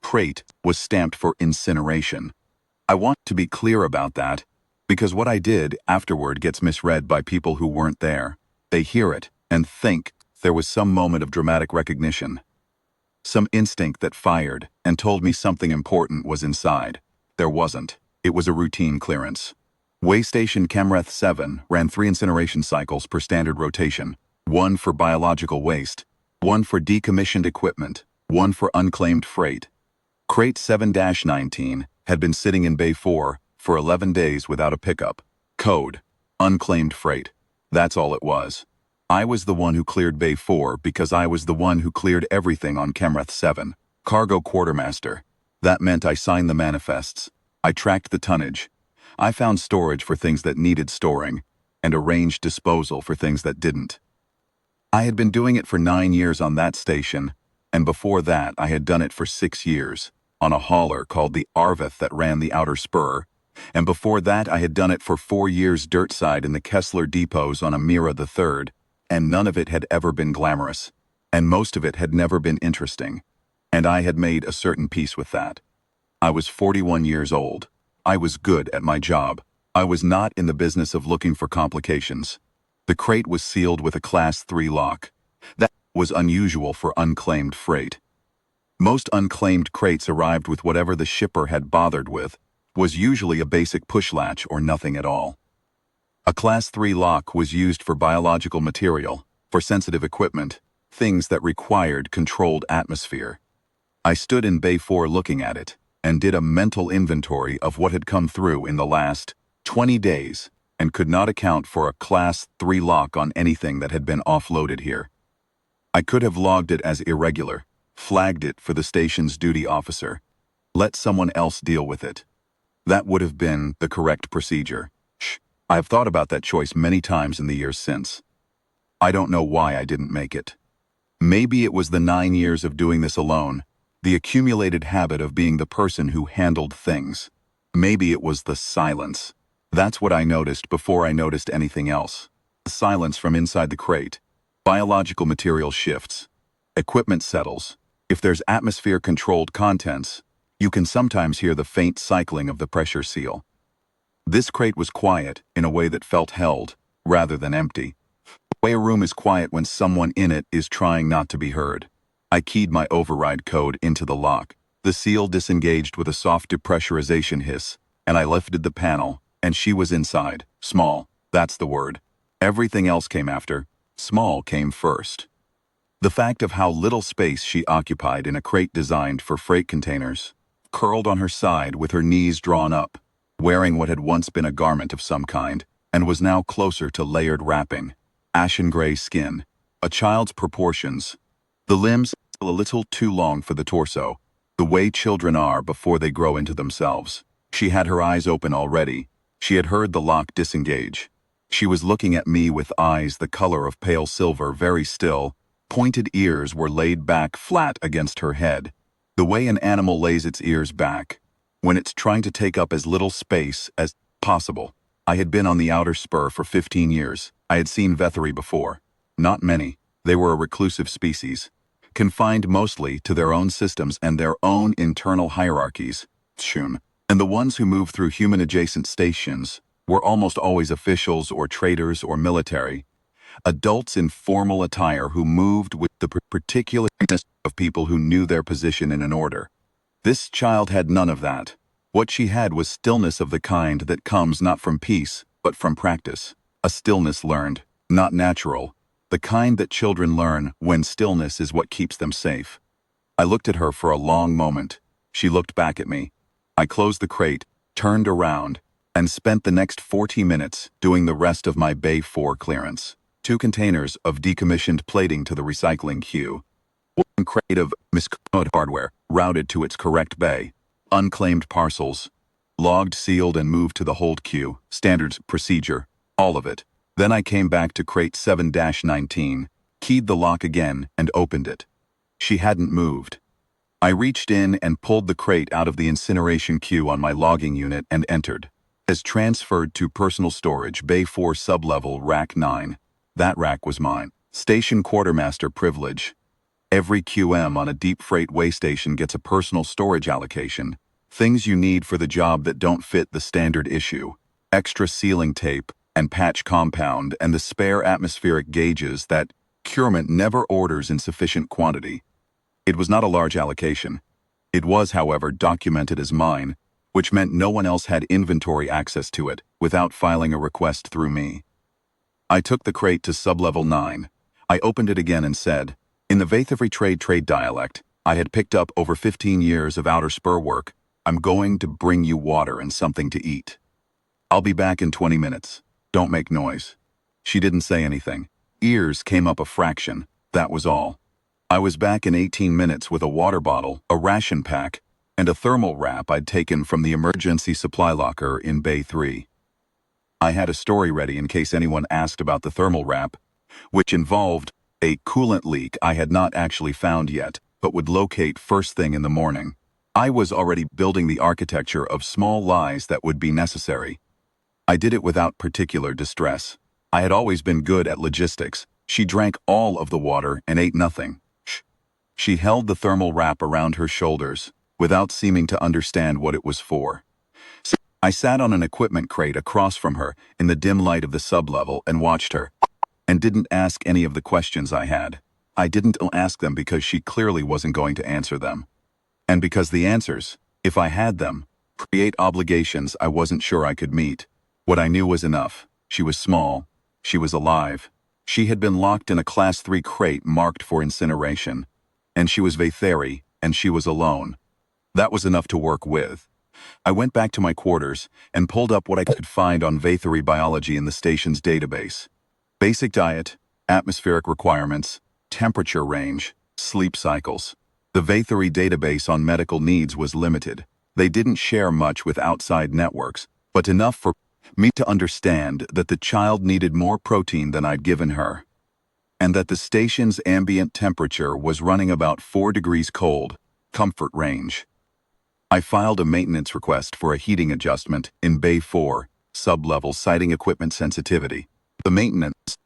crate was stamped for incineration. I want to be clear about that, because what I did afterward gets misread by people who weren't there. They hear it and think there was some moment of dramatic recognition, some instinct that fired and told me something important was inside. There wasn't. It was a routine clearance. Waystation Chemreth 7 ran 3 incineration cycles per standard rotation, 1 for biological waste, 1 for decommissioned equipment, 1 for unclaimed freight. Crate 7-19 had been sitting in Bay 4 for 11 days without a pickup. Code: unclaimed freight. That's all it was. I was the one who cleared Bay 4 because I was the one who cleared everything on Chemreth 7. Cargo quartermaster. That meant I signed the manifests. I tracked the tonnage. I found storage for things that needed storing, and arranged disposal for things that didn't. I had been doing it for 9 years on that station, and before that I had done it for 6 years, on a hauler called the Arvith that ran the outer spur, and before that I had done it for 4 years dirtside in the Kessler depots on Amira III, and none of it had ever been glamorous, and most of it had never been interesting, and I had made a certain peace with that. I was 41 years old. I was good at my job. I was not in the business of looking for complications. The crate was sealed with a Class 3 lock. That was unusual for unclaimed freight. Most unclaimed crates arrived with whatever the shipper had bothered with, was usually a basic push latch or nothing at all. A Class 3 lock was used for biological material, for sensitive equipment, things that required controlled atmosphere. I stood in Bay 4 looking at it, and did a mental inventory of what had come through in the last 20 days, and could not account for a Class 3 lock on anything that had been offloaded here. I could have logged it as irregular, flagged it for the station's duty officer, let someone else deal with it. That would have been the correct procedure. I have thought about that choice many times in the years since. I don't know why I didn't make it. Maybe it was the 9 years of doing this alone, the accumulated habit of being the person who handled things. Maybe it was the silence. That's what I noticed before I noticed anything else. The silence from inside the crate. Biological material shifts. Equipment settles. If there's atmosphere-controlled contents, you can sometimes hear the faint cycling of the pressure seal. This crate was quiet in a way that felt held, rather than empty. The way a room is quiet when someone in it is trying not to be heard. I keyed my override code into the lock. The seal disengaged with a soft depressurization hiss, and I lifted the panel, and she was inside. Small, that's the word. Everything else came after. Small came first. The fact of how little space she occupied in a crate designed for freight containers, curled on her side with her knees drawn up, wearing what had once been a garment of some kind, and was now closer to layered wrapping. Ashen gray skin, a child's proportions. The limbs still a little too long for the torso, the way children are before they grow into themselves. She had her eyes open already. She had heard the lock disengage. She was looking at me with eyes the color of pale silver, very still. Pointed ears were laid back flat against her head, the way an animal lays its ears back when it's trying to take up as little space as possible. I had been on the outer spur for 15 years. I had seen Vethery before. Not many. They were a reclusive species, confined mostly to their own systems and their own internal hierarchies. And the ones who moved through human-adjacent stations were almost always officials or traders or military, adults in formal attire who moved with the particularness of people who knew their position in an order. This child had none of that. What she had was stillness of the kind that comes not from peace, but from practice. A stillness learned, not natural, the kind that children learn when stillness is what keeps them safe. I looked at her for a long moment. She looked back at me. I closed the crate, turned around, and spent the next 40 minutes doing the rest of my Bay 4 clearance. 2 containers of decommissioned plating to the recycling queue. 1 crate of miscode hardware routed to its correct bay. Unclaimed parcels. Logged, sealed, and moved to the hold queue. Standards, procedure, all of it. Then I came back to crate 7-19, keyed the lock again, and opened it. She hadn't moved. I reached in and pulled the crate out of the incineration queue on my logging unit and entered. As transferred to personal storage, Bay 4 sublevel Rack 9. That rack was mine. Station quartermaster privilege. Every QM on a deep freight way station gets a personal storage allocation. Things you need for the job that don't fit the standard issue. Extra sealing tape and patch compound and the spare atmospheric gauges that procurement never orders in sufficient quantity. It was not a large allocation. It was, however, documented as mine, which meant no one else had inventory access to it without filing a request through me. I took the crate to sublevel 9. I opened it again and said, in the Vathevry trade dialect, I had picked up over 15 years of outer spur work. I'm going to bring you water and something to eat. I'll be back in 20 minutes. Don't make noise. She didn't say anything. Ears came up a fraction. That was all. I was back in 18 minutes with a water bottle, a ration pack, and a thermal wrap I'd taken from the emergency supply locker in Bay 3. I had a story ready in case anyone asked about the thermal wrap, which involved a coolant leak I had not actually found yet, but would locate first thing in the morning. I was already building the architecture of small lies that would be necessary. I did it without particular distress. I had always been good at logistics. She drank all of the water and ate nothing. She held the thermal wrap around her shoulders, without seeming to understand what it was for. I sat on an equipment crate across from her in the dim light of the sublevel and watched her, and didn't ask any of the questions I had. I didn't ask them because she clearly wasn't going to answer them. And because the answers, if I had them, create obligations I wasn't sure I could meet. What I knew was enough. She was small. She was alive. She had been locked in a Class 3 crate marked for incineration. And she was Vatheri, and she was alone. That was enough to work with. I went back to my quarters and pulled up what I could find on Vatheri biology in the station's database. Basic diet, atmospheric requirements, temperature range, sleep cycles. The Vatheri database on medical needs was limited. They didn't share much with outside networks, but enough for me to understand that the child needed more protein than I'd given her, and that the station's ambient temperature was running about 4 degrees cold, comfort range. I filed a maintenance request for a heating adjustment in Bay 4, sublevel citing equipment sensitivity. The maintenance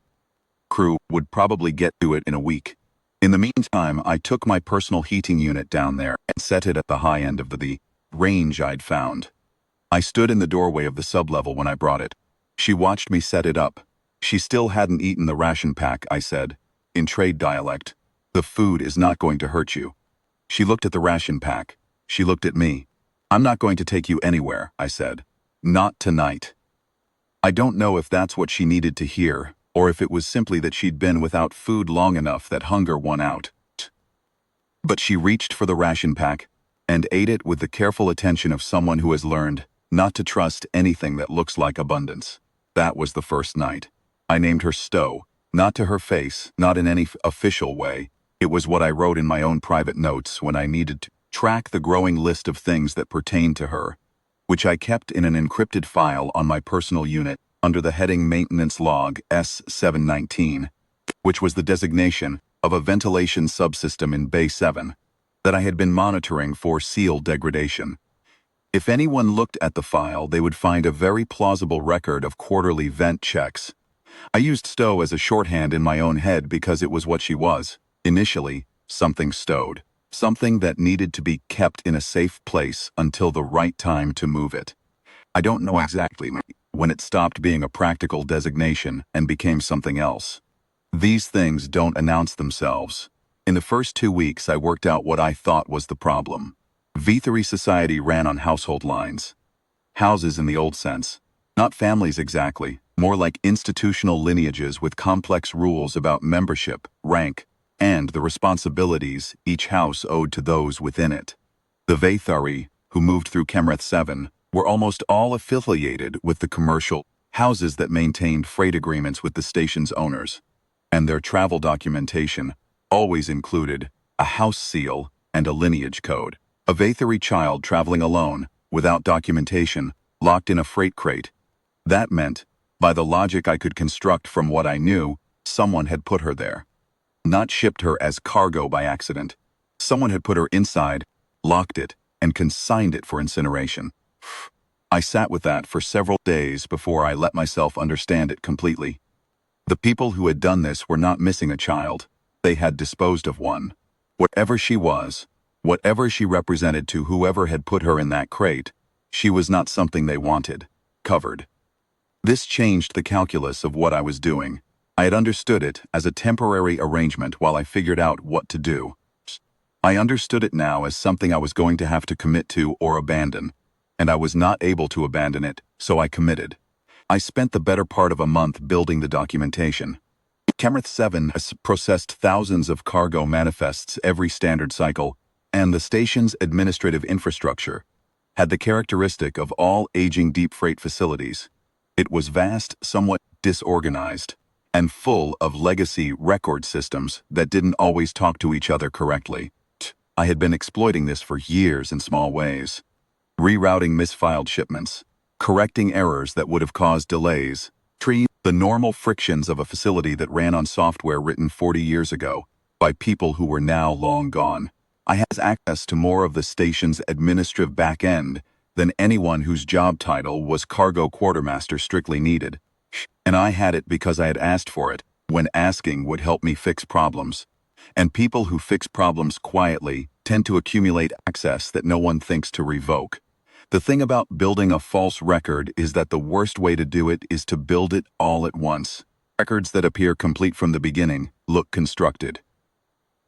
crew would probably get to it in a week. In the meantime, I took my personal heating unit down there and set it at the high end of the range I'd found. I stood in the doorway of the sublevel when I brought it. She watched me set it up. She still hadn't eaten the ration pack, I said, in trade dialect. The food is not going to hurt you. She looked at the ration pack. She looked at me. I'm not going to take you anywhere, I said. Not tonight. I don't know if that's what she needed to hear, or if it was simply that she'd been without food long enough that hunger won out. But she reached for the ration pack and ate it with the careful attention of someone who has learned not to trust anything that looks like abundance. That was the first night. I named her Stowe, not to her face, not in any official way. It was what I wrote in my own private notes when I needed to track the growing list of things that pertained to her, which I kept in an encrypted file on my personal unit under the heading Maintenance Log S719, which was the designation of a ventilation subsystem in Bay 7 that I had been monitoring for seal degradation. If anyone looked at the file, they would find a very plausible record of quarterly vent checks. I used Stowe as a shorthand in my own head because it was what she was. Initially, something stowed. Something that needed to be kept in a safe place until the right time to move it. I don't know exactly when it stopped being a practical designation and became something else. These things don't announce themselves. In the first 2 weeks, I worked out what I thought was the problem. Vatheri society ran on household lines. Houses in the old sense. Not families exactly, more like institutional lineages with complex rules about membership, rank, and the responsibilities each house owed to those within it. The Vatheri, who moved through Kemreth 7, were almost all affiliated with the commercial houses that maintained freight agreements with the station's owners, and their travel documentation always included a house seal and a lineage code. A Vatheri child traveling alone, without documentation, locked in a freight crate. That meant, by the logic I could construct from what I knew, someone had put her there. Not shipped her as cargo by accident. Someone had put her inside, locked it, and consigned it for incineration. I sat with that for several days before I let myself understand it completely. The people who had done this were not missing a child. They had disposed of one. Whatever she was, whatever she represented to whoever had put her in that crate, she was not something they wanted. Covered. This changed the calculus of what I was doing. I had understood it as a temporary arrangement while I figured out what to do. I understood it now as something I was going to have to commit to or abandon, and I was not able to abandon it, so I committed. I spent the better part of a month building the documentation. Kemrith 7 has processed thousands of cargo manifests every standard cycle, and the station's administrative infrastructure had the characteristic of all aging deep freight facilities. It was vast, somewhat disorganized, and full of legacy record systems that didn't always talk to each other correctly. I had been exploiting this for years in small ways. Rerouting misfiled shipments, correcting errors that would have caused delays, the normal frictions of a facility that ran on software written 40 years ago by people who were now long gone. I had access to more of the station's administrative back end than anyone whose job title was cargo quartermaster strictly needed. And I had it because I had asked for it, when asking would help me fix problems. And people who fix problems quietly tend to accumulate access that no one thinks to revoke. The thing about building a false record is that the worst way to do it is to build it all at once. Records that appear complete from the beginning look constructed.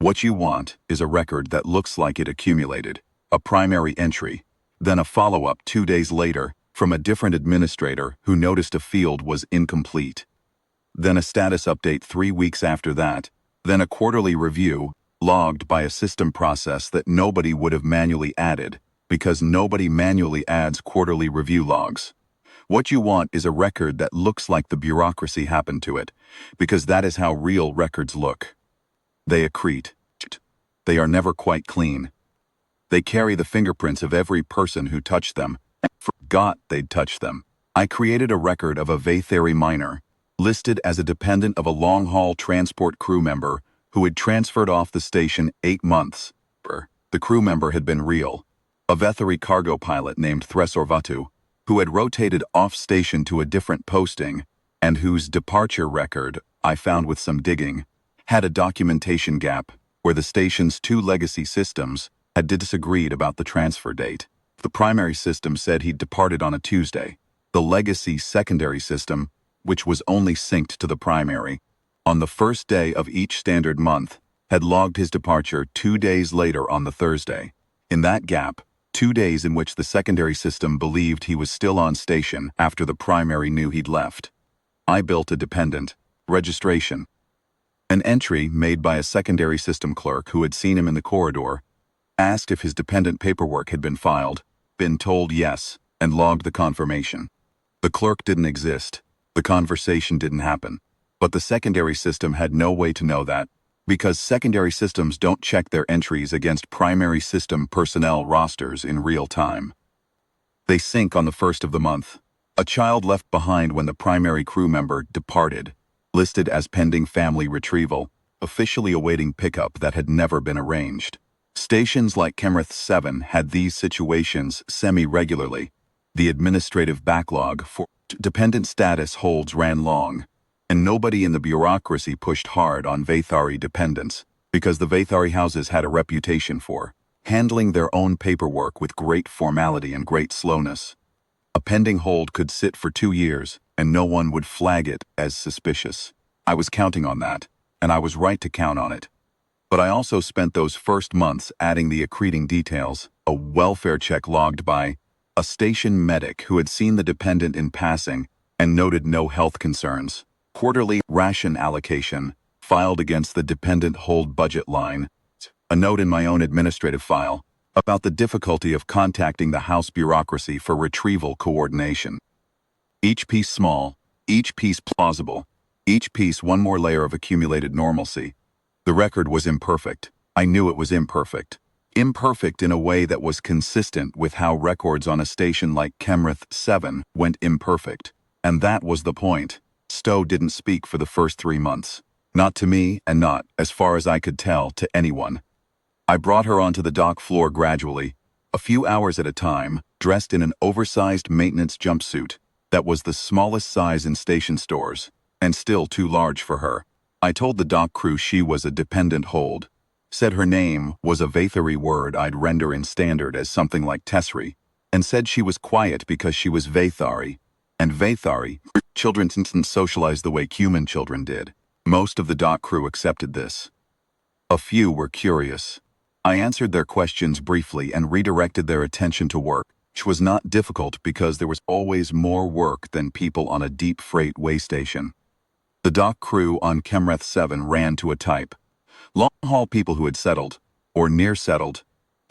What you want is a record that looks like it accumulated, a primary entry, then a follow-up 2 days later from a different administrator who noticed a field was incomplete. Then a status update 3 weeks after that, then a quarterly review, logged by a system process that nobody would have manually added, because nobody manually adds quarterly review logs. What you want is a record that looks like the bureaucracy happened to it, because that is how real records look. They accrete. They are never quite clean. They carry the fingerprints of every person who touched them, and forgot they'd touched them. I created a record of a Vatheri miner, listed as a dependent of a long-haul transport crew member who had transferred off the station 8 months. The crew member had been real. A Vatheri cargo pilot named Thresorvatu, who had rotated off-station to a different posting, and whose departure record, I found with some digging, had a documentation gap where the station's 2 legacy systems had disagreed about the transfer date. The primary system said he'd departed on a Tuesday. The legacy secondary system, which was only synced to the primary, on the first day of each standard month, had logged his departure 2 days later on the Thursday. In that gap, 2 days in which the secondary system believed he was still on station after the primary knew he'd left, I built a dependent registration. An entry made by a secondary system clerk who had seen him in the corridor, asked if his dependent paperwork had been filed, been told yes, and logged the confirmation. The clerk didn't exist. The conversation didn't happen. But the secondary system had no way to know that, because secondary systems don't check their entries against primary system personnel rosters in real time. They sync on the first of the month. A child left behind when the primary crew member departed, listed as pending family retrieval, officially awaiting pickup that had never been arranged. Stations like Kemrith 7 had these situations semi-regularly. The administrative backlog for dependent status holds ran long, and nobody in the bureaucracy pushed hard on Vathari dependents, because the Vathari houses had a reputation for handling their own paperwork with great formality and great slowness. A pending hold could sit for 2 years, and no one would flag it as suspicious. I was counting on that, and I was right to count on it. But I also spent those first months adding the accreting details, a welfare check logged by a station medic who had seen the dependent in passing and noted no health concerns. Quarterly ration allocation, filed against the dependent hold budget line. A note in my own administrative file about the difficulty of contacting the house bureaucracy for retrieval coordination. Each piece small, each piece plausible, each piece one more layer of accumulated normalcy. The record was imperfect. I knew it was imperfect. Imperfect in a way that was consistent with how records on a station like Kemrith 7 went imperfect. And that was the point. Stowe didn't speak for the first 3 months. Not to me, and not, as far as I could tell, to anyone. I brought her onto the dock floor gradually, a few hours at a time, dressed in an oversized maintenance jumpsuit that was the smallest size in station stores, and still too large for her. I told the dock crew she was a dependent hold. said her name was a Vathari word I'd render in standard as something like Tesri, and said she was quiet because she was Vathari, and Vathari, children didn't socialize the way human children did. Most of the dock crew accepted this. A few were curious. I answered their questions briefly and redirected their attention to work, which was not difficult because there was always more work than people on a deep freight way station. The dock crew on Chemreth 7 ran to a type. Long-haul people who had settled, or near settled,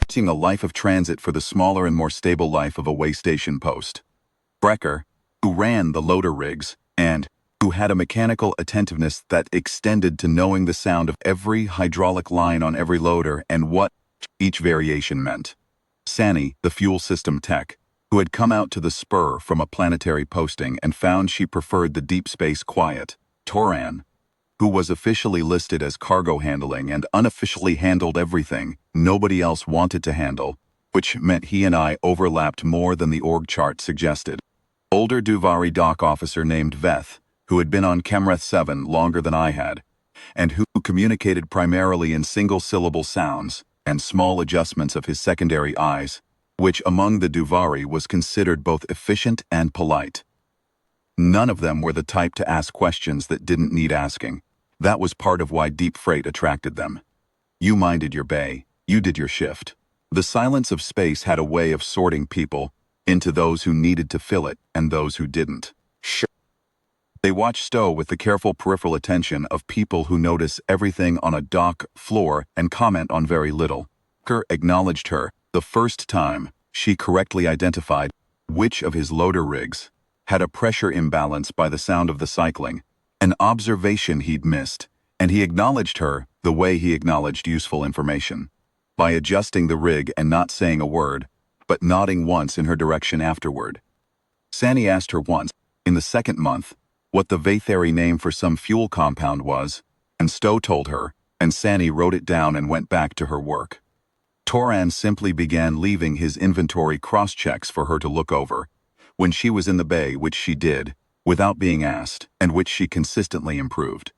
seeing a life of transit for the smaller and more stable life of a way station post. Brecker, who ran the loader rigs, and who had a mechanical attentiveness that extended to knowing the sound of every hydraulic line on every loader and what each variation meant. Sani, the fuel system tech, who had come out to the spur from a planetary posting and found she preferred the deep space quiet. Toran, who was officially listed as cargo handling and unofficially handled everything nobody else wanted to handle, which meant he and I overlapped more than the org chart suggested. Older Duvari dock officer named Veth, who had been on Chemreth 7 longer than I had, and who communicated primarily in single-syllable sounds and small adjustments of his secondary eyes, which among the Duvari was considered both efficient and polite. None of them were the type to ask questions that didn't need asking. That was part of why deep freight attracted them. You minded your bay, you did your shift. The silence of space had a way of sorting people into those who needed to fill it and those who didn't. They watched Stowe with the careful peripheral attention of people who notice everything on a dock floor and comment on very little. Kerr acknowledged her the first time she correctly identified which of his loader rigs had a pressure imbalance by the sound of the cycling, an observation he'd missed, and he acknowledged her the way he acknowledged useful information, by adjusting the rig and not saying a word, but nodding once in her direction afterward. Sani asked her once, in the second month, what the Vathari name for some fuel compound was, and Stowe told her, and Sani wrote it down and went back to her work. Toran simply began leaving his inventory cross-checks for her to look over, when she was in the bay, which she did, without being asked, and which she consistently improved.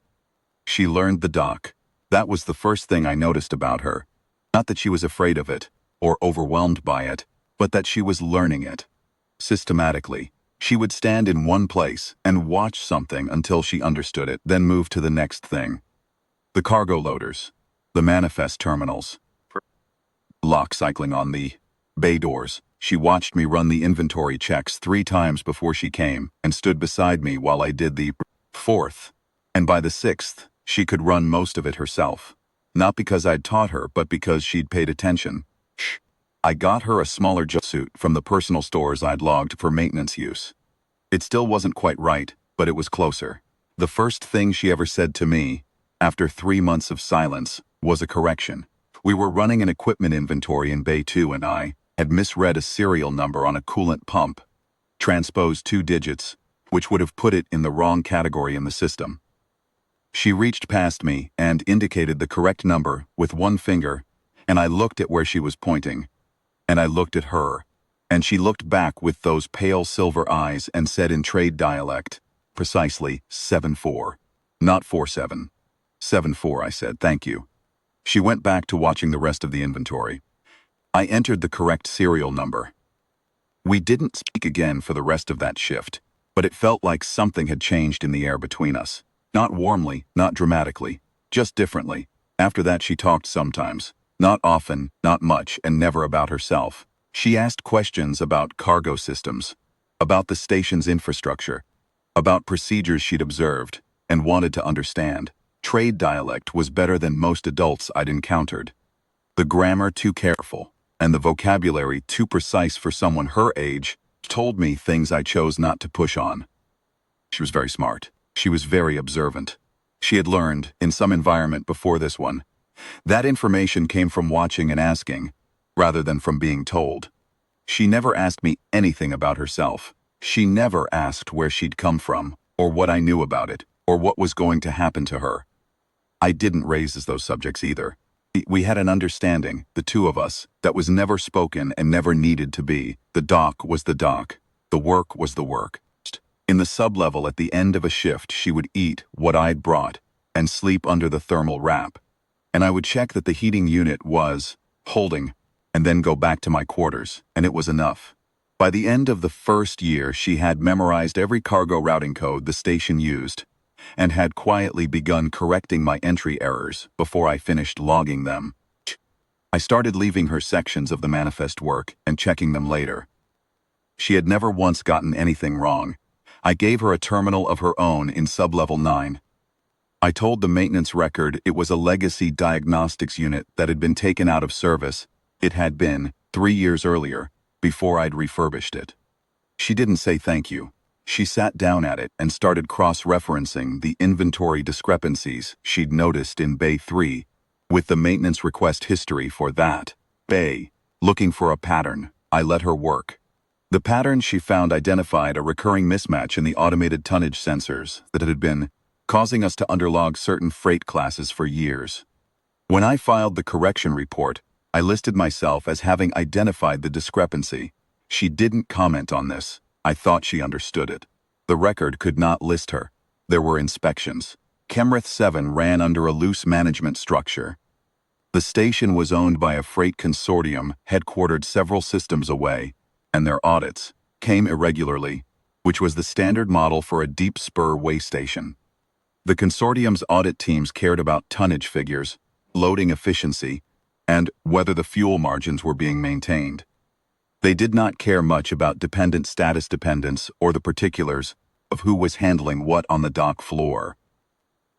She learned the dock. That was the first thing I noticed about her. Not that she was afraid of it, or overwhelmed by it, but that she was learning it. Systematically, she would stand in one place and watch something until she understood it, then move to the next thing. The cargo loaders, the manifest terminals, lock cycling on the bay doors. She watched me run the inventory checks 3 times before she came and stood beside me while I did the 4th. And by the 6th, she could run most of it herself. Not because I'd taught her, but because she'd paid attention. I got her a smaller jumpsuit from the personal stores I'd logged for maintenance use. It still wasn't quite right, but it was closer. The first thing she ever said to me, after 3 months of silence, was a correction. We were running an equipment inventory in Bay 2 and I had misread a serial number on a coolant pump, transposed 2 digits, which would have put it in the wrong category in the system. She reached past me and indicated the correct number with one finger, and I looked at where she was pointing. And I looked at her, and she looked back with those pale silver eyes and said in trade dialect, precisely 7-4, not 4-7. 7-4, I said, thank you. She went back to watching the rest of the inventory. I entered the correct serial number. We didn't speak again for the rest of that shift, but it felt like something had changed in the air between us. Not warmly, not dramatically, just differently. After that she talked sometimes. Not often, not much, and never about herself. She asked questions about cargo systems, about the station's infrastructure, about procedures she'd observed, and wanted to understand. Trade dialect was better than most adults I'd encountered. The grammar too careful, and the vocabulary too precise for someone her age, told me things I chose not to push on. She was very smart. She was very observant. She had learned, in some environment before this one. That information came from watching and asking, rather than from being told. She never asked me anything about herself. She never asked where she'd come from, or what I knew about it, or what was going to happen to her. I didn't raise those subjects either. We had an understanding, the two of us, that was never spoken and never needed to be. The dock was the dock. The work was the work. In the sublevel at the end of a shift, she would eat what I'd brought and sleep under the thermal wrap. and I would check that the heating unit was holding, and then go back to my quarters, and it was enough. By the end of the first year, she had memorized every cargo routing code the station used, and had quietly begun correcting my entry errors before I finished logging them. I started leaving her sections of the manifest work and checking them later. She had never once gotten anything wrong. I gave her a terminal of her own in sublevel 9. I told the maintenance record it was a legacy diagnostics unit that had been taken out of service. It had been 3 years earlier, before I'd refurbished it. She didn't say thank you. She sat down at it and started cross-referencing the inventory discrepancies she'd noticed in Bay 3 with the maintenance request history for that bay. Looking for a pattern, I let her work. The pattern she found identified a recurring mismatch in the automated tonnage sensors that had been causing us to underlog certain freight classes for years. When I filed the correction report, I listed myself as having identified the discrepancy. She didn't comment on this. I thought she understood it. The record could not list her. There were inspections. Chemrith 7 ran under a loose management structure. The station was owned by a freight consortium headquartered several systems away, and their audits came irregularly, which was the standard model for a deep spur way station. The consortium's audit teams cared about tonnage figures, loading efficiency, and whether the fuel margins were being maintained. They did not care much about dependent status dependence or the particulars of who was handling what on the dock floor.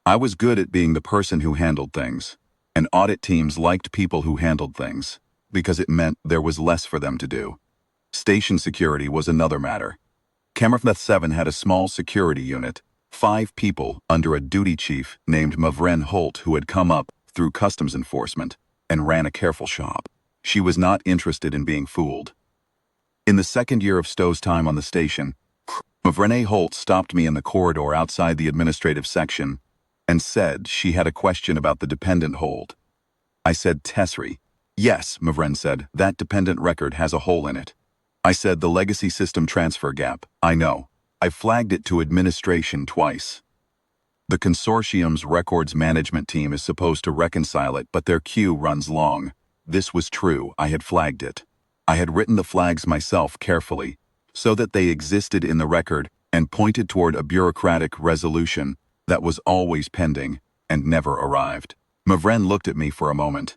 I was good at being the person who handled things, and audit teams liked people who handled things, because it meant there was less for them to do. Station security was another matter. Chemrith 7 had a small security unit, 5 people under a duty chief named Mavren Holt who had come up through customs enforcement and ran a careful shop. She was not interested in being fooled. In the second year of Stowe's time on the station, Mavrene Holt stopped me in the corridor outside the administrative section and said she had a question about the dependent hold. I said, Tesri. Yes, Mavren said, that dependent record has a hole in it. I said, the legacy system transfer gap. I know. I flagged it to administration twice. The consortium's records management team is supposed to reconcile it, but their queue runs long. This was true. I had flagged it. I had written the flags myself carefully, so that they existed in the record and pointed toward a bureaucratic resolution that was always pending and never arrived. Mavren looked at me for a moment.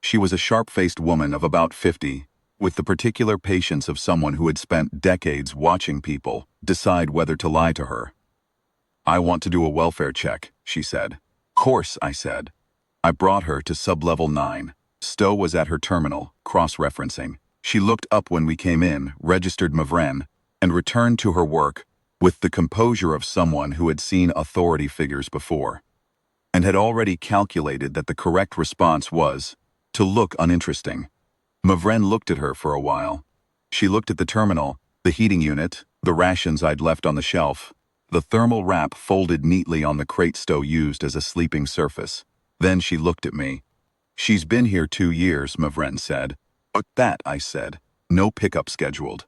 She was a sharp-faced woman of about 50, with the particular patience of someone who had spent decades watching people decide whether to lie to her. I want to do a welfare check, she said. Course, I said. I brought her to sublevel 9. Stowe was at her terminal, cross-referencing. She looked up when we came in, registered Mavren, and returned to her work with the composure of someone who had seen authority figures before, and had already calculated that the correct response was to look uninteresting. Mavren looked at her for a while. She looked at the terminal, the heating unit, the rations I'd left on the shelf, the thermal wrap folded neatly on the crate Stowe used as a sleeping surface. Then she looked at me. She's been here 2 years, Mavren said. But that, I said. No pickup scheduled.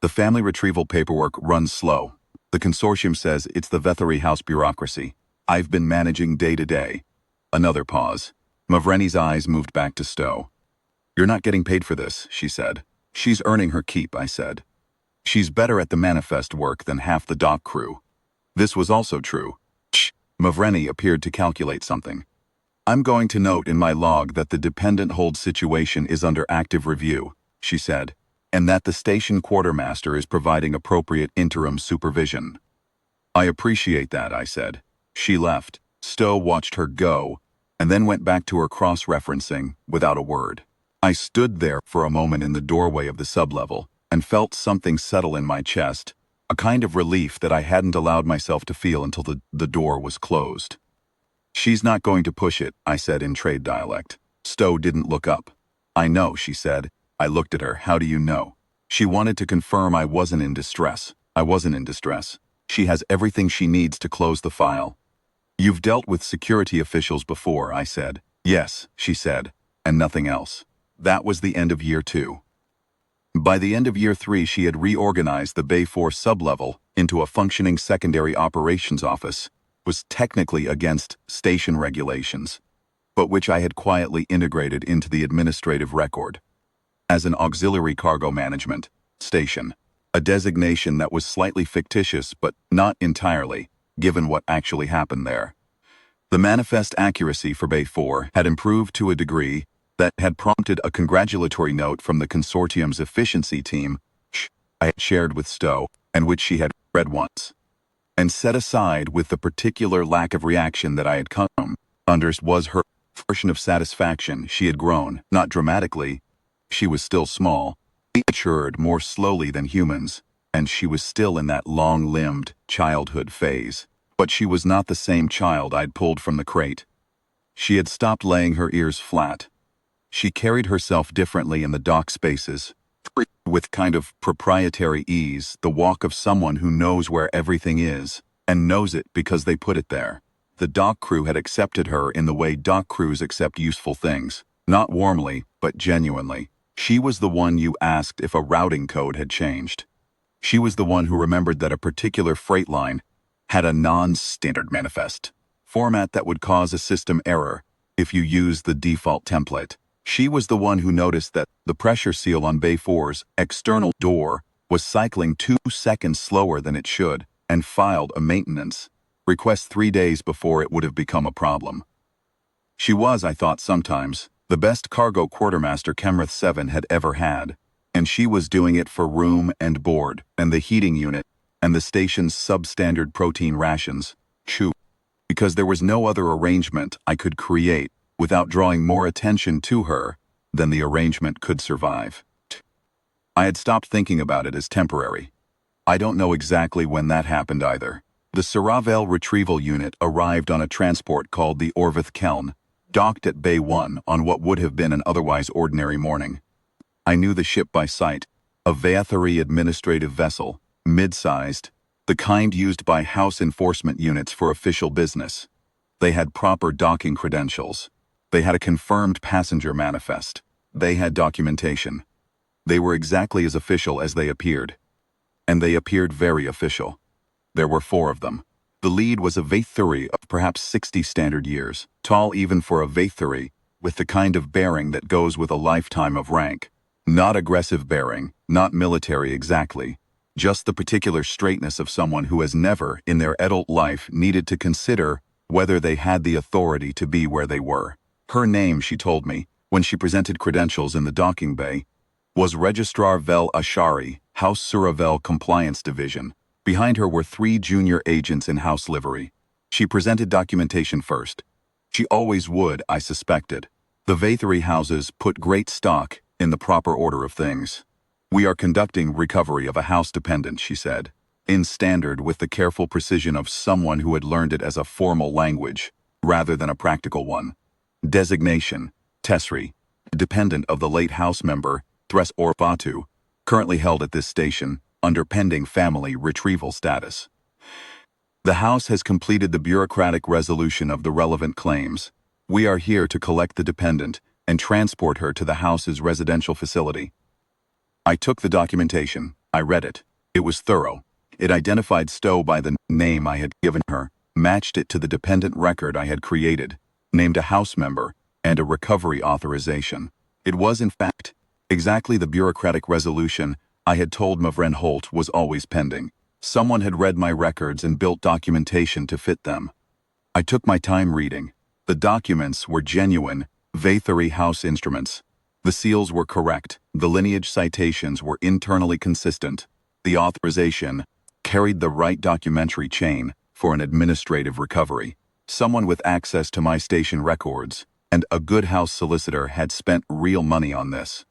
The family retrieval paperwork runs slow. The consortium says it's the Vethery House bureaucracy. I've been managing day to day. Another pause. Mavrene's eyes moved back to Stowe. You're not getting paid for this, she said. She's earning her keep, I said. She's better at the manifest work than half the dock crew. This was also true. Mavreni appeared to calculate something. I'm going to note in my log that the dependent hold situation is under active review, she said, and that the station quartermaster is providing appropriate interim supervision. I appreciate that, I said. She left. Stowe watched her go, and then went back to her cross-referencing without a word. I stood there for a moment in the doorway of the sublevel and felt something settle in my chest, a kind of relief that I hadn't allowed myself to feel until the door was closed. She's not going to push it, I said in trade dialect. Stowe didn't look up. I know, she said. I looked at her. How do you know? She wanted to confirm I wasn't in distress. I wasn't in distress. She has everything she needs to close the file. You've dealt with security officials before, I said. Yes, she said, and nothing else. That was the end of year 2. By the end of year 3, she had reorganized the Bay 4 sublevel into a functioning secondary operations office, was technically against station regulations, but which I had quietly integrated into the administrative record as an auxiliary cargo management station, a designation that was slightly fictitious but not entirely, given what actually happened there. The manifest accuracy for Bay 4 had improved to a degree that had prompted a congratulatory note from the consortium's efficiency team, which I had shared with Stowe, and which she had read once, and set aside with the particular lack of reaction that I had come under was her expression of satisfaction. She had grown, not dramatically. She was still small, matured more slowly than humans, and she was still in that long-limbed childhood phase. But she was not the same child I'd pulled from the crate. She had stopped laying her ears flat. She carried herself differently in the dock spaces, with kind of proprietary ease, the walk of someone who knows where everything is, and knows it because they put it there. The dock crew had accepted her in the way dock crews accept useful things, not warmly, but genuinely. She was the one you asked if a routing code had changed. She was the one who remembered that a particular freight line had a non-standard manifest format that would cause a system error if you used the default template. She was the one who noticed that the pressure seal on Bay 4's external door was cycling 2 seconds slower than it should, and filed a maintenance request 3 days before it would have become a problem. She was, I thought sometimes, the best cargo quartermaster Kemrith 7 had ever had, and she was doing it for room and board, and the heating unit, and the station's substandard protein rations, because there was no other arrangement I could create without drawing more attention to her than the arrangement could survive. I had stopped thinking about it as temporary. I don't know exactly when that happened either. The Saravel retrieval unit arrived on a transport called the Orvith Keln, docked at Bay 1 on what would have been an otherwise ordinary morning. I knew the ship by sight, a Vaethari administrative vessel, mid-sized, the kind used by house enforcement units for official business. They had proper docking credentials. They had a confirmed passenger manifest. They had documentation. They were exactly as official as they appeared. And they appeared very official. There were 4 of them. The lead was a Vaethari of perhaps 60 standard years, tall even for a Vaethari, with the kind of bearing that goes with a lifetime of rank. Not aggressive bearing, not military exactly, just the particular straightness of someone who has never, in their adult life, needed to consider whether they had the authority to be where they were. Her name, she told me, when she presented credentials in the docking bay, was Registrar Vel Ashari, House Suravel Compliance Division. Behind her were 3 junior agents in house livery. She presented documentation first. She always would, I suspected. The Vaethari houses put great stock in the proper order of things. We are conducting recovery of a house dependent, she said, in standard with the careful precision of someone who had learned it as a formal language, rather than a practical one. Designation, Tesri, dependent of the late house member, Thres Orbatu, currently held at this station, under pending family retrieval status. The House has completed the bureaucratic resolution of the relevant claims. We are here to collect the dependent and transport her to the House's residential facility. I took the documentation. I read it. It was thorough. It identified Stowe by the name I had given her, matched it to the dependent record I had created, named a House member, and a recovery authorization. It was, in fact, exactly the bureaucratic resolution I had told Mavren Holt was always pending. Someone had read my records and built documentation to fit them. I took my time reading. The documents were genuine, Vaethari House instruments. The seals were correct. The lineage citations were internally consistent. The authorization carried the right documentary chain for an administrative recovery. Someone with access to my station records and a good house solicitor had spent real money on this.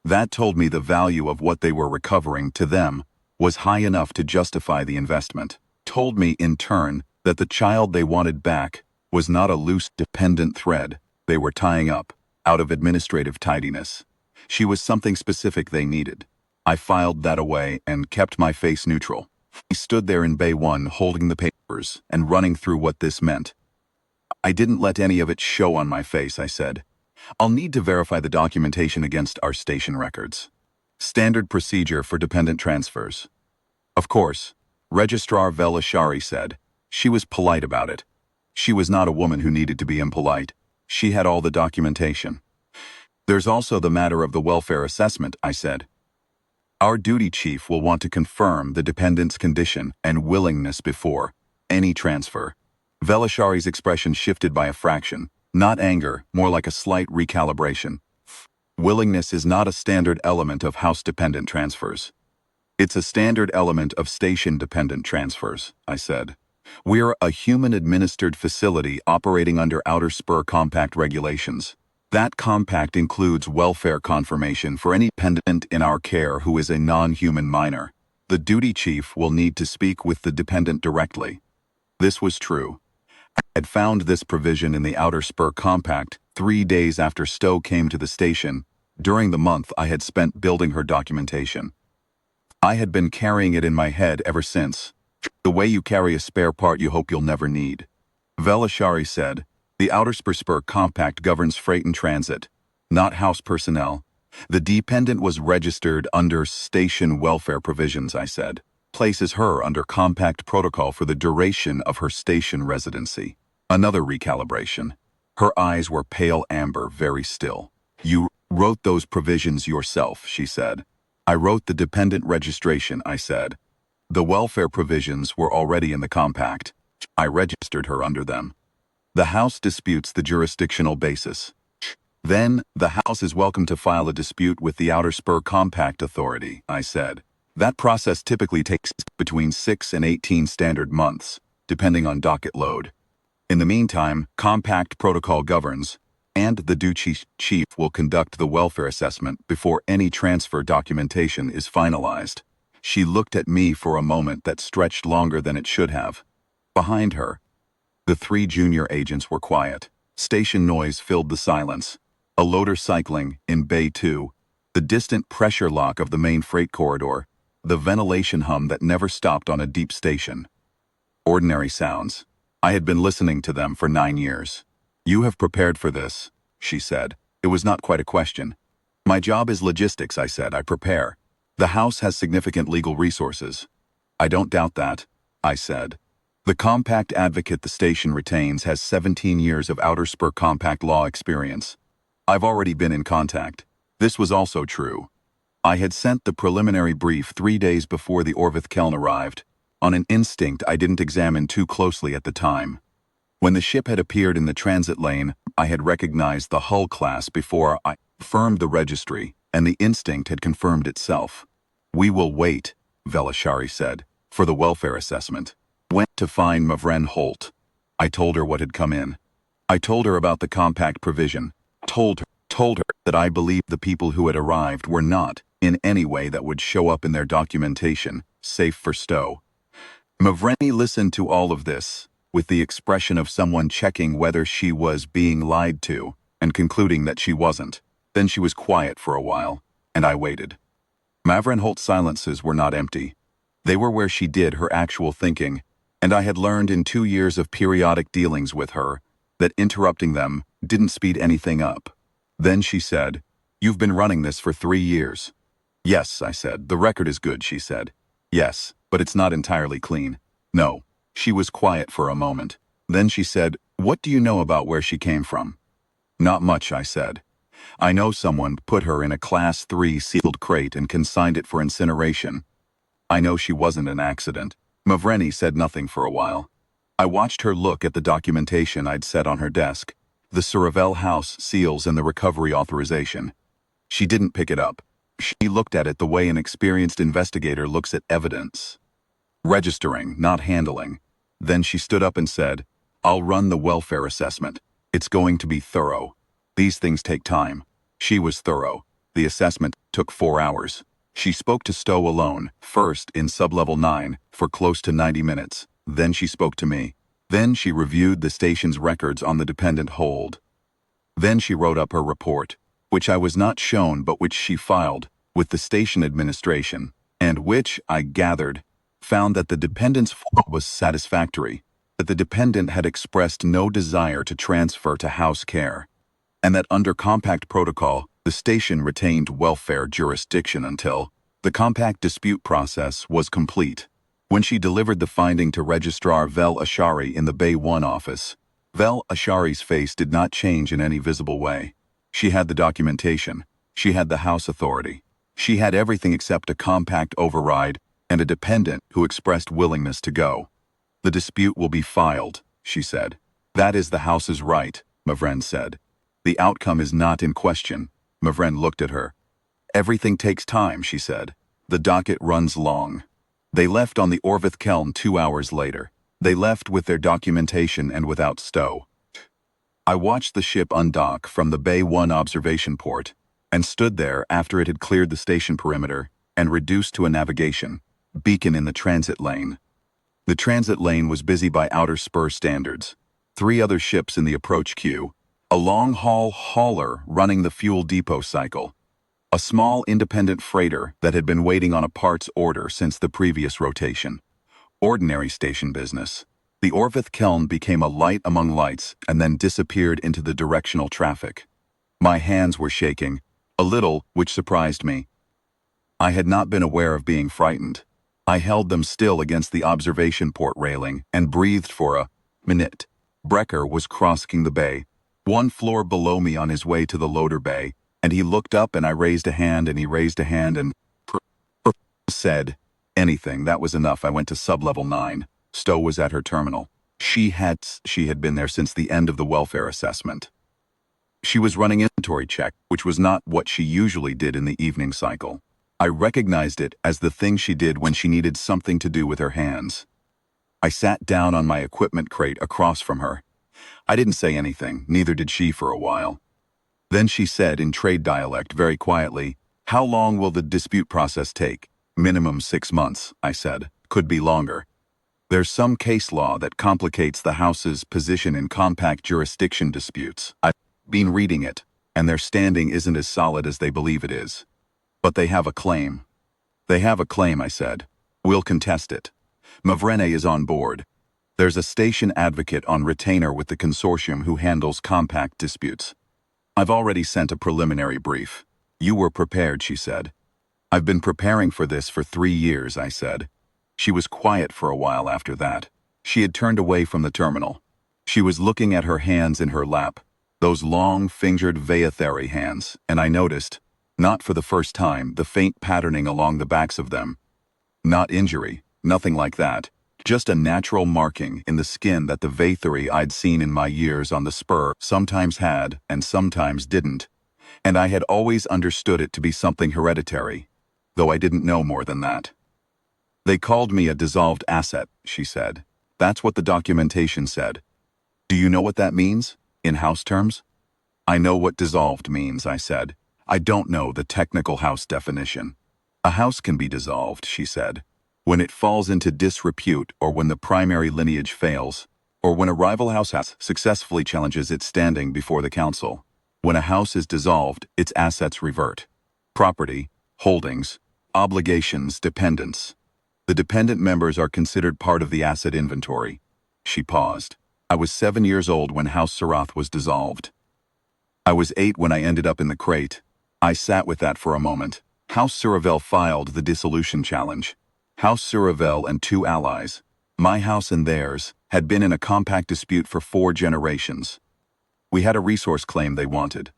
That told me the value of what they were recovering to them was high enough to justify the investment. Told me, in turn, that the child they wanted back was not a loose, dependent thread they were tying up out of administrative tidiness. She was something specific they needed. I filed that away and kept my face neutral. He stood there in Bay 1 holding the papers and running through what this meant. I didn't let any of it show on my face, I said. I'll need to verify the documentation against our station records. Standard procedure for dependent transfers. Of course, Registrar Velashari said. She was polite about it. She was not a woman who needed to be impolite. She had all the documentation. There's also the matter of the welfare assessment, I said. Our duty chief will want to confirm the dependent's condition and willingness before any transfer. Velashari's expression shifted by a fraction, not anger, more like a slight recalibration. Willingness is not a standard element of house-dependent transfers. It's a standard element of station-dependent transfers, I said. We're a human-administered facility operating under Outer Spur Compact regulations. That compact includes welfare confirmation for any dependent in our care who is a non-human minor. The duty chief will need to speak with the dependent directly. This was true. I had found this provision in the Outer Spur Compact 3 days after Stowe came to the station, during the month I had spent building her documentation. I had been carrying it in my head ever since. The way you carry a spare part you hope you'll never need. Velashari said, the Outer Spur Compact governs freight and transit, not house personnel. The dependent was registered under station welfare provisions, I said. Places her under compact protocol for the duration of her station residency. Another recalibration. Her eyes were pale amber, very still. You wrote those provisions yourself, she said. I wrote the dependent registration, I said. The welfare provisions were already in the compact. I registered her under them. The House disputes the jurisdictional basis. Then, the House is welcome to file a dispute with the Outer Spur Compact Authority, I said. That process typically takes between 6 and 18 standard months, depending on docket load. In the meantime, compact protocol governs, and the duty chief will conduct the welfare assessment before any transfer documentation is finalized. She looked at me for a moment that stretched longer than it should have. Behind her, the 3 junior agents were quiet. Station noise filled the silence. A loader cycling in Bay 2, the distant pressure lock of the main freight corridor, the ventilation hum that never stopped on a deep station. Ordinary sounds. I had been listening to them for 9 years. You have prepared for this, she said. It was not quite a question. My job is logistics, I said. I prepare. The House has significant legal resources. I don't doubt that, I said. The compact advocate the station retains has 17 years of Outer Spur Compact law experience. I've already been in contact. This was also true. I had sent the preliminary brief 3 days before the Orvith Keln arrived. On an instinct I didn't examine too closely at the time. When the ship had appeared in the transit lane, I had recognized the hull class before I confirmed the registry, and the instinct had confirmed itself. We will wait, Velashari said, for the welfare assessment. Went to find Mavren Holt. I told her what had come in. I told her about the compact provision. Told her that I believed the people who had arrived were not, in any way that would show up in their documentation, safe for Stowe. Mavreni listened to all of this, with the expression of someone checking whether she was being lied to, and concluding that she wasn't. Then she was quiet for a while, and I waited. Mavren Holt's silences were not empty. They were where she did her actual thinking, and I had learned in 2 years of periodic dealings with her that interrupting them didn't speed anything up. Then she said, "You've been running this for 3 years." "Yes," I said. "The record is good," she said. "Yes, but it's not entirely clean." "No." She was quiet for a moment. Then she said, "What do you know about where she came from?" "Not much," I said. "I know someone put her in a Class 3 sealed crate and consigned it for incineration. I know she wasn't an accident." Mavreni said nothing for a while. I watched her look at the documentation I'd set on her desk, the Suravel House seals and the recovery authorization. She didn't pick it up. She looked at it the way an experienced investigator looks at evidence. Registering, not handling. Then she stood up and said, "I'll run the welfare assessment. It's going to be thorough. These things take time." She was thorough. The assessment took 4 hours. She spoke to Stowe alone, first in sublevel 9, for close to 90 minutes. Then she spoke to me. Then she reviewed the station's records on the dependent hold. Then she wrote up her report, which I was not shown but which she filed with the station administration, and which, I gathered, found that the dependent's flow was satisfactory, that the dependent had expressed no desire to transfer to house care, and that under compact protocol, the station retained welfare jurisdiction until the compact dispute process was complete. When she delivered the finding to Registrar Vel Ashari in the Bay 1 office, Vel Ashari's face did not change in any visible way. She had the documentation. She had the house authority. She had everything except a compact override and a dependent who expressed willingness to go. "The dispute will be filed," she said. "That is the house's right," Mavren said. "The outcome is not in question." Mavren looked at her. "Everything takes time," she said. "The docket runs long." They left on the Orvith Kelm 2 hours later. They left with their documentation and without stow. I watched the ship undock from the Bay 1 observation port and stood there after it had cleared the station perimeter and reduced to a navigation beacon in the transit lane. The transit lane was busy by outer spur standards. 3 other ships in the approach queue, a long-haul hauler running the fuel depot cycle, a small independent freighter that had been waiting on a parts order since the previous rotation. Ordinary station business. The Orvith Kelm became a light among lights and then disappeared into the directional traffic. My hands were shaking, a little, which surprised me. I had not been aware of being frightened. I held them still against the observation port railing and breathed for a minute. Brecker was crossing the bay, 1 floor below me on his way to the loader bay, and he looked up and I raised a hand and he raised a hand and said, "Anything, that was enough." I went to sublevel 9. Stowe was at her terminal. She had been there since the end of the welfare assessment. She was running inventory check, which was not what she usually did in the evening cycle. I recognized it as the thing she did when she needed something to do with her hands. I sat down on my equipment crate across from her. I didn't say anything, neither did she for a while. Then she said in trade dialect very quietly, "How long will the dispute process take?" "Minimum 6 months," I said. "Could be longer. There's some case law that complicates the House's position in compact jurisdiction disputes. I've been reading it, and their standing isn't as solid as they believe it is. But they have a claim." "They have a claim," I said. "We'll contest it. Mavrene is on board. There's a station advocate on retainer with the consortium who handles compact disputes. I've already sent a preliminary brief." "You were prepared," she said. "I've been preparing for this for 3 years," I said. She was quiet for a while after that. She had turned away from the terminal. She was looking at her hands in her lap, those long-fingered Vaetheri hands, and I noticed, not for the first time, the faint patterning along the backs of them. Not injury, nothing like that, just a natural marking in the skin that the Vaetheri I'd seen in my years on the spur sometimes had and sometimes didn't, and I had always understood it to be something hereditary, though I didn't know more than that. "They called me a dissolved asset," she said. "That's what the documentation said." "Do you know what that means, in house terms?" "I know what dissolved means," I said. "I don't know the technical house definition." "A house can be dissolved," she said, "when it falls into disrepute or when the primary lineage fails, or when a rival house successfully challenges its standing before the council. When a house is dissolved, its assets revert. Property, holdings, obligations, dependents. The dependent members are considered part of the asset inventory." She paused. "I was 7 years old when House Sarath was dissolved. I was 8 when I ended up in the crate." I sat with that for a moment. House Suravel filed the dissolution challenge. House Suravel and 2 allies, my house and theirs, had been in a compact dispute for 4 generations. We had a resource claim they wanted.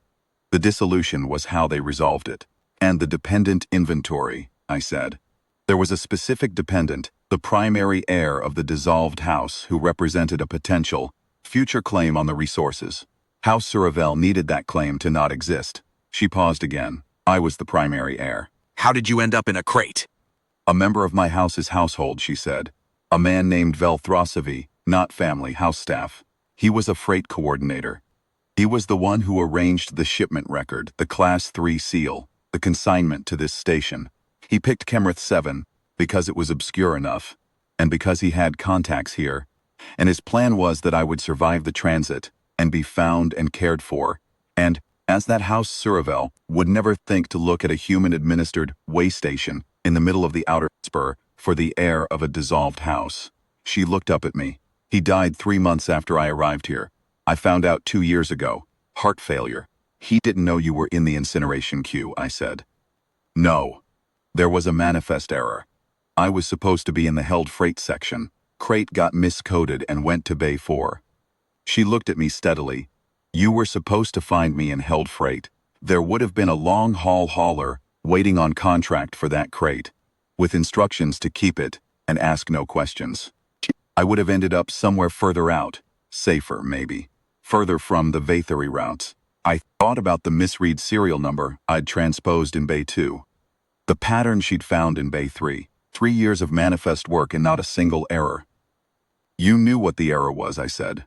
The dissolution was how they resolved it. "And the dependent inventory," I said. There was a specific dependent, the primary heir of the dissolved house, who represented a potential, future claim on the resources. House Suravel needed that claim to not exist. She paused again. "I was the primary heir." "How did you end up in a crate?" "A member of my house's household," she said. "A man named Velthrosavi, not family, house staff. He was a freight coordinator. He was the one who arranged the shipment record, the Class 3 seal, the consignment to this station. He picked Kemrith 7 because it was obscure enough, and because he had contacts here, and his plan was that I would survive the transit and be found and cared for, and, as that House Suravel would never think to look at a human-administered way station in the middle of the outer spur for the heir of a dissolved house." She looked up at me. "He died 3 months after I arrived here. I found out 2 years ago. Heart failure." "He didn't know you were in the incineration queue," I said. "No. There was a manifest error. I was supposed to be in the held freight section. Crate got miscoded and went to Bay 4. She looked at me steadily. You were supposed to find me and held freight. There would have been a long-haul hauler waiting on contract for that crate, with instructions to keep it and ask no questions. I would have ended up somewhere further out, safer maybe, further from the Vathery routes. I thought about the misread serial number I'd transposed in Bay 2. The pattern she'd found in Bay 3. 3 years of manifest work and not a single error. You knew what the error was, I said.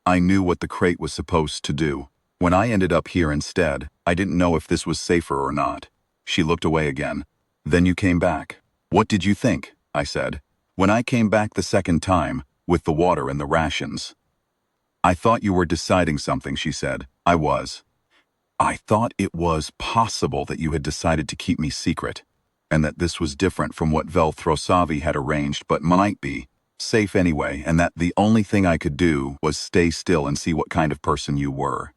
I knew what the crate was supposed to do. When I ended up here instead, I didn't know if this was safer or not. She looked away again. Then you came back. What did you think? I said. When I came back the second time, with the water and the rations. I thought you were deciding something, she said. I was. I thought it was possible that you had decided to keep me secret, and that this was different from what Velthrosavi had arranged but might be safe anyway, and that the only thing I could do was stay still and see what kind of person you were.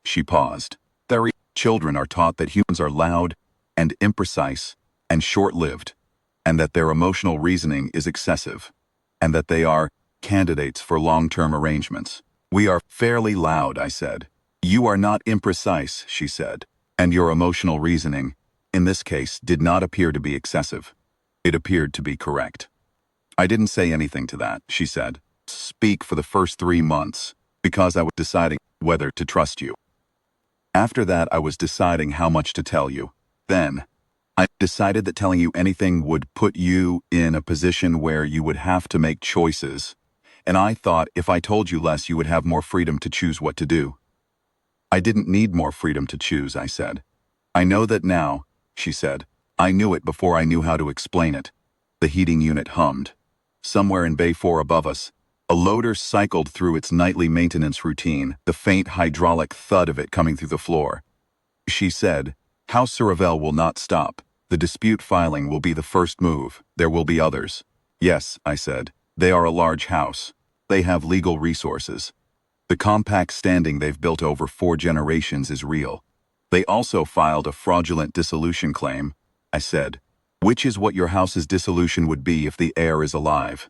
She paused. Their children are taught that humans are loud and imprecise and short-lived, and that their emotional reasoning is excessive, and that they are candidates for long-term arrangements. We are fairly loud, I said. You are not imprecise, she said, and your emotional reasoning, in this case, did not appear to be excessive. It appeared to be correct. I didn't say anything to that, she said. Speak for the first 3 months, because I was deciding whether to trust you. After that, I was deciding how much to tell you. Then, I decided that telling you anything would put you in a position where you would have to make choices, and I thought if I told you less, you would have more freedom to choose what to do. I didn't need more freedom to choose, I said. I know that now, she said. I knew it before I knew how to explain it. The heating unit hummed. Somewhere in Bay 4 above us, a loader cycled through its nightly maintenance routine, the faint hydraulic thud of it coming through the floor. She said, House Suravel will not stop. The dispute filing will be the first move. There will be others. Yes, I said. They are a large house. They have legal resources. The compact standing they've built over 4 generations is real. They also filed a fraudulent dissolution claim, I said, which is what your house's dissolution would be if the heir is alive.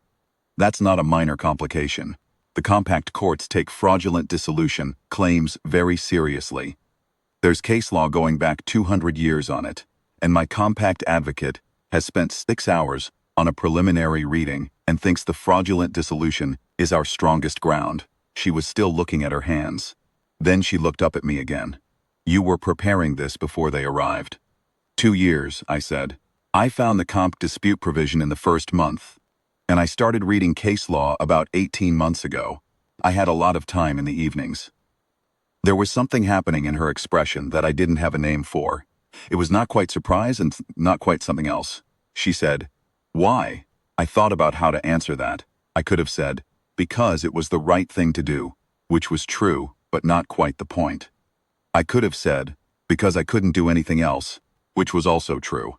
That's not a minor complication. The compact courts take fraudulent dissolution claims very seriously. There's case law going back 200 years on it, and my compact advocate has spent 6 hours on a preliminary reading and thinks the fraudulent dissolution is our strongest ground. She was still looking at her hands. Then she looked up at me again. You were preparing this before they arrived. 2 years, I said. I found the comp dispute provision in the first month, and I started reading case law about 18 months ago. I had a lot of time in the evenings. There was something happening in her expression that I didn't have a name for. It was not quite surprise and not quite something else. She said, Why? I thought about how to answer that. I could have said, because it was the right thing to do, which was true, but not quite the point. I could have said, because I couldn't do anything else, which was also true.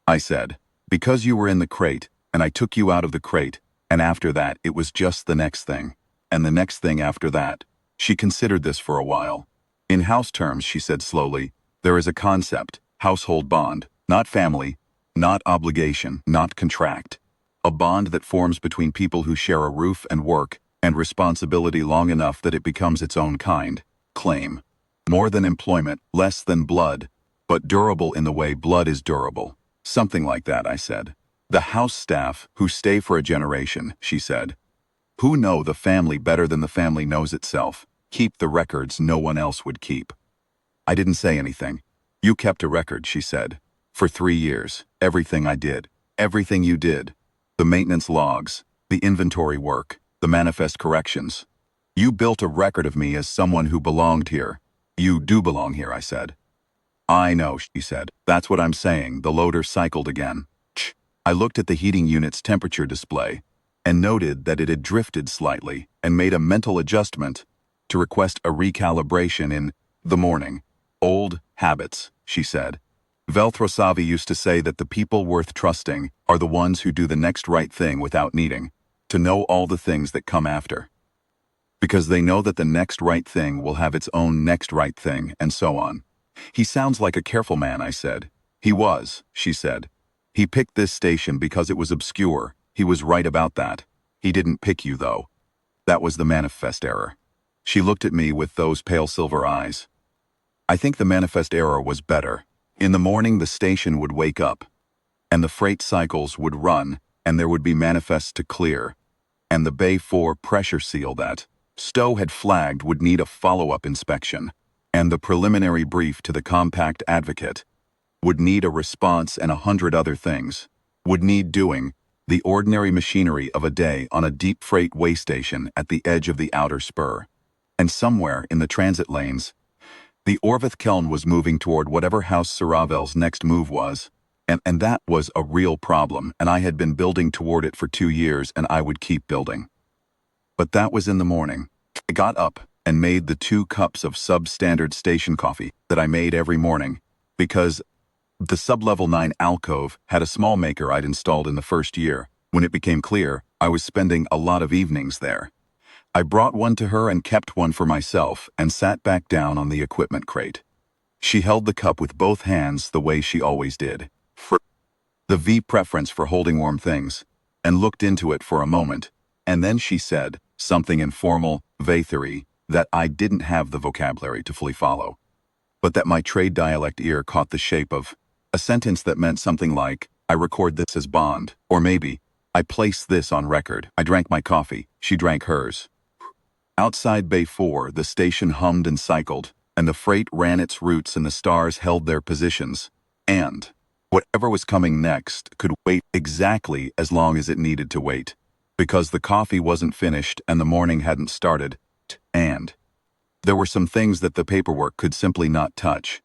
I said, because you were in the crate, and I took you out of the crate, and after that it was just the next thing, and the next thing after that. She considered this for a while. In house terms, she said slowly, there is a concept, household bond, not family, not obligation, not contract. A bond that forms between people who share a roof and work and responsibility long enough that it becomes its own kind, claim. More than employment, less than blood, but durable in the way blood is durable. Something like that, I said. The house staff, who stay for a generation, she said, who know the family better than the family knows itself, keep the records no one else would keep. I didn't say anything. You kept a record, she said. For 3 years, everything I did, everything you did. The maintenance logs, the inventory work, the manifest corrections. You built a record of me as someone who belonged here. You do belong here, I said. I know, she said. That's what I'm saying. The loader cycled again. I looked at the heating unit's temperature display and noted that it had drifted slightly and made a mental adjustment to request a recalibration in the morning. Old habits, she said. Velthrosavi used to say that the people worth trusting are the ones who do the next right thing without needing to know all the things that come after. Because they know that the next right thing will have its own next right thing, and so on. He sounds like a careful man, I said. He was, she said. He picked this station because it was obscure. He was right about that. He didn't pick you, though. That was the manifest error. She looked at me with those pale silver eyes. I think the manifest era was better. In the morning, the station would wake up, and the freight cycles would run, and there would be manifests to clear, and the Bay 4 pressure seal that Stowe had flagged would need a follow-up inspection, and the preliminary brief to the compact advocate would need a response, and 100 other things would need doing, the ordinary machinery of a day on a deep freight way station at the edge of the outer spur. And somewhere in the transit lanes, the Orvith Keln was moving toward whatever House Saravel's next move was, and that was a real problem, and I had been building toward it for 2 years, and I would keep building. But that was in the morning. I got up and made the 2 cups of substandard station coffee that I made every morning, because the sub-level 9 alcove had a small maker I'd installed in the first year. When it became clear, I was spending a lot of evenings there. I brought one to her and kept one for myself and sat back down on the equipment crate. She held the cup with both hands the way she always did. The V preference for holding warm things, and looked into it for a moment, and then she said something informal, vathery, that I didn't have the vocabulary to fully follow, but that my trade dialect ear caught the shape of a sentence that meant something like, I record this as Bond, or maybe, I place this on record. I drank my coffee, she drank hers. Outside Bay 4, the station hummed and cycled, and the freight ran its routes and the stars held their positions, and whatever was coming next could wait exactly as long as it needed to wait, because the coffee wasn't finished and the morning hadn't started, and there were some things that the paperwork could simply not touch.